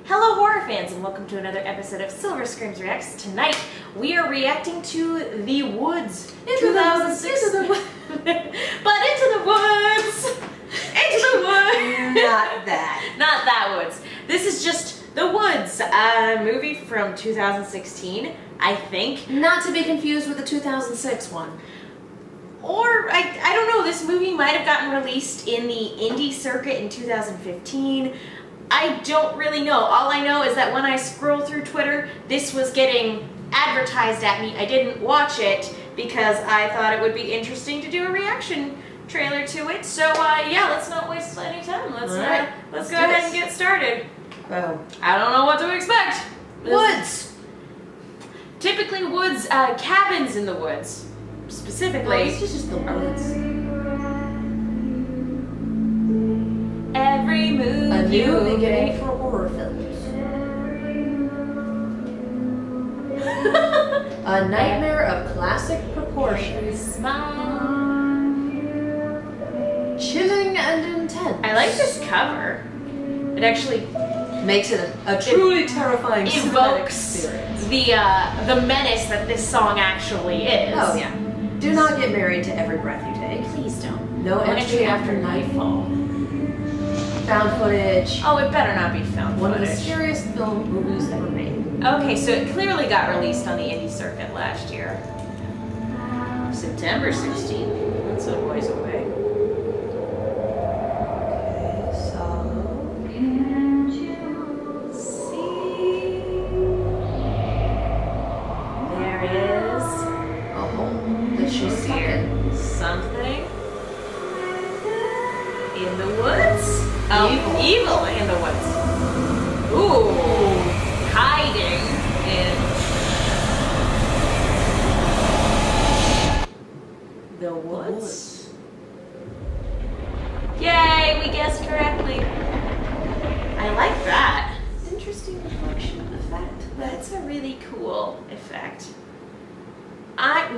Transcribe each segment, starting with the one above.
Hello horror fans and welcome to another episode of Silver Screams Reacts. Tonight we are reacting to The Woods. Into the woods. But into the woods! Into the woods! Not that. Not that woods. This is just The Woods, a movie from 2016, I think. Not to be confused with the 2006 one. Or, I don't know, this movie might have gotten released in the indie circuit in 2015. I don't really know. All I know is that when I scroll through Twitter, this was getting advertised at me. I didn't watch it because I thought it would be interesting to do a reaction trailer to it. So, yeah, let's not waste any time. Let's go ahead and get started. Oh. I don't know what to expect. Woods! Typically woods, cabins in the woods. Specifically. No, this is just the woods. Every move A new you beginning make. for horror films. A nightmare of classic proportions. Smile. Chilling and intense. I like this cover. It actually makes it a truly terrifying cinematic evokes experience. the menace that this song actually is. Oh yeah. Do not get married to every breath you take. Please don't. No entry after nightfall. Found footage. Oh, it better not be found One footage. of the scariest film movies ever made. Okay, so it clearly got released on the indie circuit last year. September 16th. That's a ways away. Okay, so There is a hole that she's stuck in. something in the woods. Oh, evil in the woods. Ooh, hiding in the woods. Yay, we guessed correctly. I like that. Interesting reflection effect. That's a really cool effect.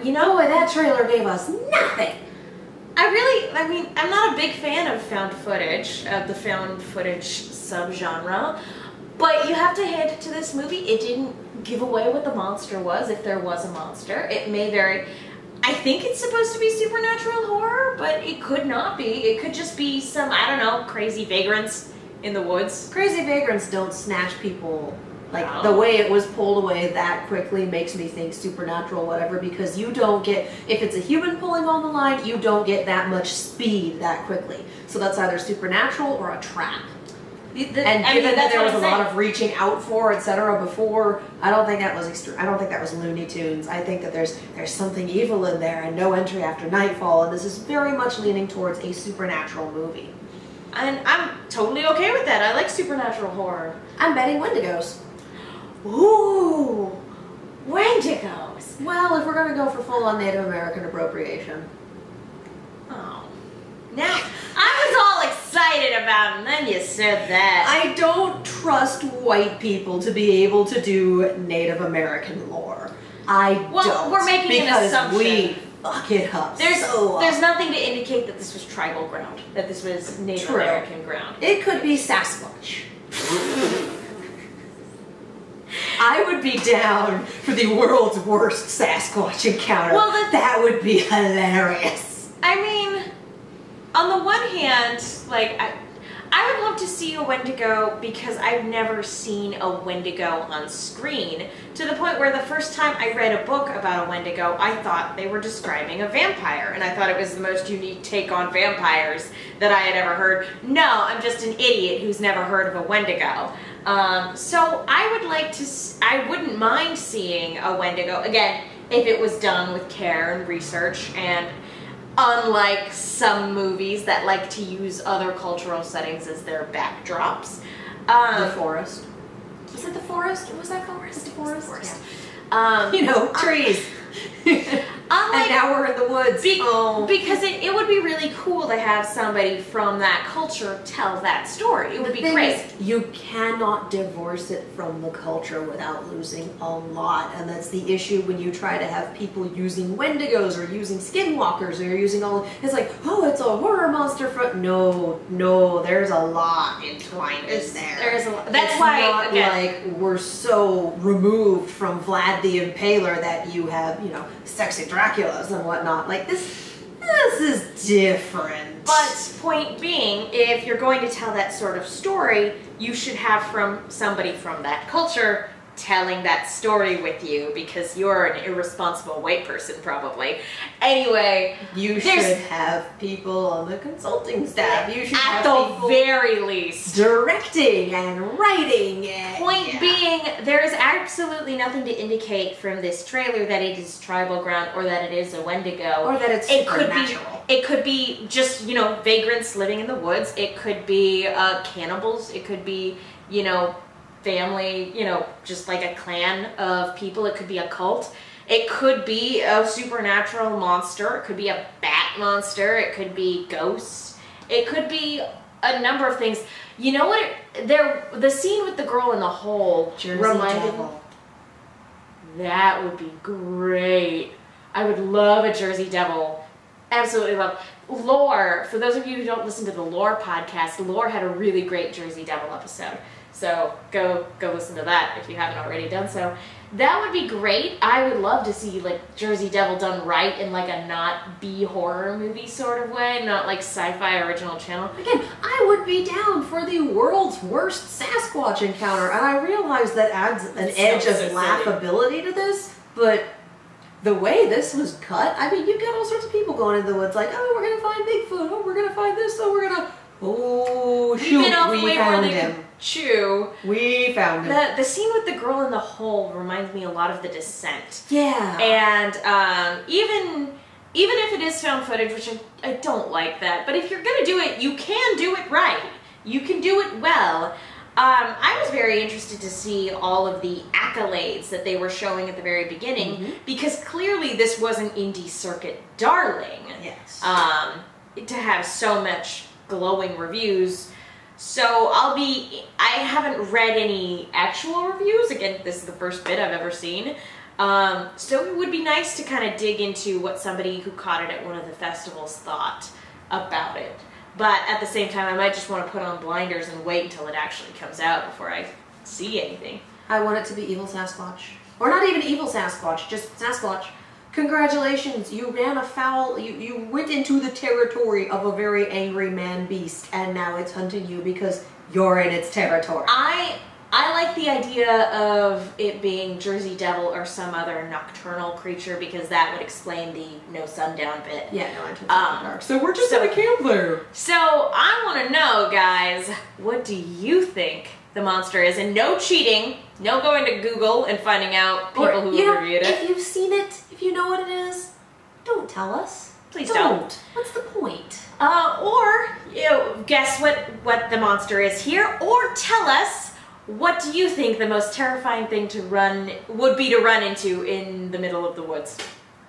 You know what? That trailer gave us nothing. I mean, I'm not a big fan of found footage, of the found footage subgenre, but you have to hand it to this movie. It didn't give away what the monster was, if there was a monster. It may vary. I think it's supposed to be supernatural horror, but it could not be. It could just be some, I don't know, crazy vagrants in the woods. Crazy vagrants don't snatch people. Like, No. the way it was pulled away that quickly makes me think supernatural, whatever, because you don't get, if it's a human pulling on the line, you don't get that much speed that quickly. So that's either supernatural or a trap. And given that there was a lot of reaching out for, etc. before, I don't think that was I don't think that was Looney Tunes. I think that there's something evil in there and no entry after nightfall, and this is very much leaning towards a supernatural movie. And I'm totally okay with that. I like supernatural horror. I'm betting Wendigos. Ooh, Wendigos. Well, if we're going to go for full-on Native American appropriation. Oh. Now, I was all excited about it, and then you said that. I don't trust white people to be able to do Native American lore. Well, we're making an assumption. We fuck it up. There's nothing to indicate that this was tribal ground, that this was Native American ground. It could be Sasquatch. I would be down for the world's worst Sasquatch encounter. Well, that would be hilarious. I mean, on the one hand, like, I would love to see a Wendigo because I've never seen a Wendigo on screen, to the point where the first time I read a book about a Wendigo, I thought they were describing a vampire, and I thought it was the most unique take on vampires that I had ever heard. No, I'm just an idiot who's never heard of a Wendigo. So I wouldn't mind seeing a Wendigo, again, if it was done with care and research, and unlike some movies that like to use other cultural settings as their backdrops. The forest. Was it the forest? Was that forest? The forest. Yeah. You know, trees. And now we're in the woods. Because it would be really cool to have somebody from that culture tell that story. It would be great. You cannot divorce it from the culture without losing a lot. And that's the issue when you try to have people using Wendigos or using skinwalkers or using all... It's like, oh, it's a horror monster from... No, there's a lot entwined in there. There's a lot. That's why... Not like we're so removed from Vlad the Impaler that you have, you know, sexy Draculas and whatnot. Like, this is different. But point being, if you're going to tell that sort of story, you should have somebody from that culture telling that story with you, because you're an irresponsible white person probably. Anyway, you should have people on the consulting staff. You should at have the people very least directing and writing. And, point being, there is absolutely nothing to indicate from this trailer that it is tribal ground or that it is a Wendigo or that it's supernatural. It could be just, you know, vagrants living in the woods. It could be cannibals. It could be, you know, family, you know, just like a clan of people. It could be a cult. It could be a supernatural monster. It could be a bat monster. It could be ghosts. It could be a number of things. You know what? The scene with the girl in the hole reminded me. That would be great. I would love a Jersey Devil. Absolutely love. Lore, for those of you who don't listen to the Lore podcast, Lore had a really great Jersey Devil episode. So go listen to that if you haven't already done so. That would be great. I would love to see like Jersey Devil done right in like a not B horror movie sort of way, not like sci-fi original channel. Again, I would be down for the world's worst Sasquatch encounter, and I realize that adds an edge of laughability to this, but the way this was cut, I mean, you've got all sorts of people going into the woods like, oh, we're gonna find Bigfoot, oh, we're gonna find this, oh, we're gonna... Oh, shoot, we found him. Chew. We found him. The scene with the girl in the hole reminds me a lot of The Descent. Yeah. And even if it is found footage, which I don't like that, but if you're going to do it, you can do it right. You can do it well. I was very interested to see all of the accolades that they were showing at the very beginning, because clearly this was an indie circuit darling. Yes. To have so much glowing reviews. So I haven't read any actual reviews. Again, this is the first bit I've ever seen. So it would be nice to kind of dig into what somebody who caught it at one of the festivals thought about it. But at the same time, I might just want to put on blinders and wait until it actually comes out before I see anything. I want it to be Evil Sasquatch. Or not even Evil Sasquatch, just Sasquatch. Congratulations, you ran afoul, you went into the territory of a very angry man-beast, and now it's hunting you because you're in its territory. I like the idea of it being Jersey Devil or some other nocturnal creature, because that would explain the no sundown bit. Yeah, no, until dark. So we're just in a camp there. So I want to know, guys, what do you think the monster is? And no cheating, no going to Google and finding out people who have reviewed it. If you've seen it, if you know what it is, don't tell us. Please don't. What's the point? Or, you know, guess what the monster is here, or tell us, what do you think the most terrifying thing would be to run into in the middle of the woods?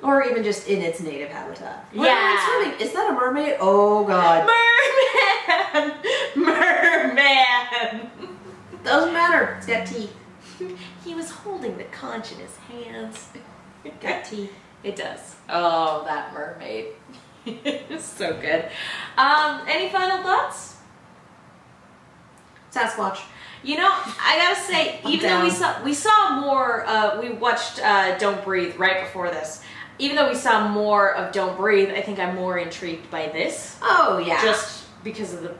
Or even just in its native habitat. Yeah. Is that a mermaid? Oh, God. Merman! Doesn't matter. It's got teeth. He was holding the conch in his hands. Got teeth. It does. Oh, that mermaid. It's so good. Any final thoughts? Sasquatch. You know, I gotta say, even though we saw more, we watched Don't Breathe right before this. Even though we saw more of Don't Breathe, I think I'm more intrigued by this. Oh, yeah. Just because of the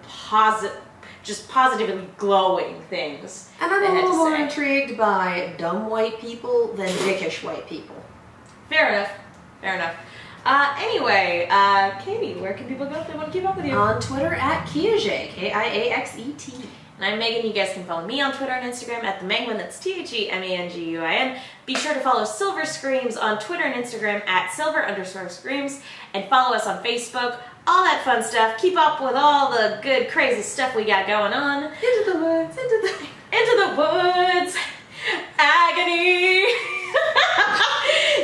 positively glowing things. And I'm a little more intrigued by dumb white people than dickish white people. Fair enough. Fair enough. Anyway, Katie, where can people go if they want to keep up with you? On Twitter at Kiaxet, K-I-A-X-E-T. And I'm Megan. You guys can follow me on Twitter and Instagram at TheManguin. That's TheManguin. Be sure to follow Silver Screams on Twitter and Instagram at Silver_Screams. And follow us on Facebook. All that fun stuff. Keep up with all the good, crazy stuff we got going on. Into the woods, into the woods. Agony.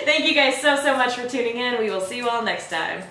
Thank you you guys so much for tuning in. We will see you all next time.